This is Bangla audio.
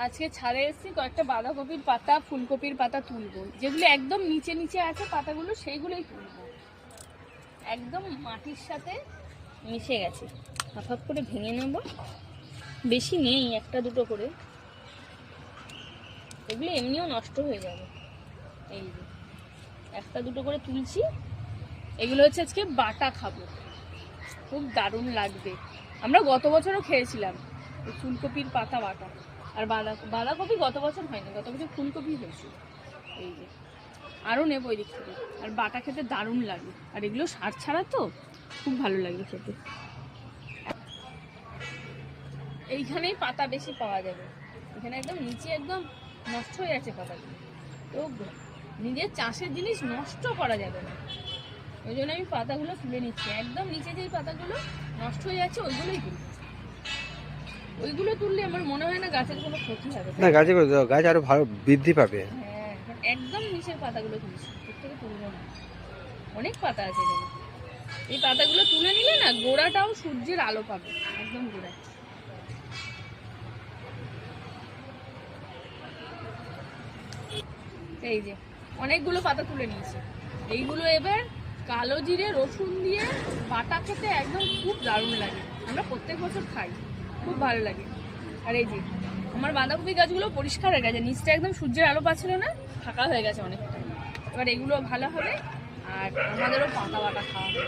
আজকে ছাদে এসেছি, কয়েকটা বাঁধাকপির পাতা, ফুলকপির পাতা তুলবো। যেগুলো একদম নিচে নিচে আছে পাতাগুলো, সেইগুলোই তুলবো। একদম মাটির সাথে মিশে গেছে। হাফ করে ভেঙে নেব, বেশি নেই, একটা দুটো করে। এগুলো এমনিও নষ্ট হয়ে যাবে। এই যে একটা দুটো করে তুলছি। এগুলো হচ্ছে আজকে বাটা খাবো, খুব দারুণ লাগবে। আমরা গত বছরও খেয়েছিলাম ফুলকপির পাতা বাটা। আর বাঁধাকপি গত বছর হয়নি, গত বছর ফুলকপি হয়েছে। এই যে আরও নেবো ওই দিক থেকে। আর বাটা খেতে দারুণ লাগে, আর এগুলো সার ছাড়া তো, খুব ভালো লাগে খেতে। এইখানেই পাতা বেশি পাওয়া যাবে, এখানে একদম নিচে একদম নষ্ট হয়ে আছে পাতাগুলো। তো নিজের চাষের জিনিস নষ্ট করা যাবে না, ওই জন্য আমি পাতাগুলো তুলে নিচ্ছি। একদম নিচে যেই পাতাগুলো নষ্ট হয়ে যাচ্ছে ওইগুলোই তুলি। ওইগুলো তুললে আমার মনে হয় না গাছের কোনো ক্ষতি হবে না, গাছে গাছ আরো ভালো বৃদ্ধি পাবে। হ্যাঁ, একদম নিচের পাতাগুলো তুলছি, এর থেকে তুলবো না। অনেক পাতা আছে এখানে, এই পাতাগুলো তুলে নিলে না গোড়াটাও সূর্যের আলো পাবে, একদম গোড়ায়। এই যে অনেকগুলো পাতা তুলে নিয়েছি। এইগুলো এবার কালো জিরে রসুন দিয়ে বাটা খেতে একদম খুব দারুণ লাগে। আমরা প্রত্যেক বছর খাই, খুব ভালো লাগে। আর এই যে আমার বাঁধাকপি গাছগুলো পরিষ্কার হয়ে গেছে, নিচটা একদম সূর্যের আলো পাচ্ছিল না, ফাঁকা হয়ে গেছে অনেকটা। এবার এগুলো ভালো হবে, আর আমাদেরও পাতা বাটা খাওয়া হবে।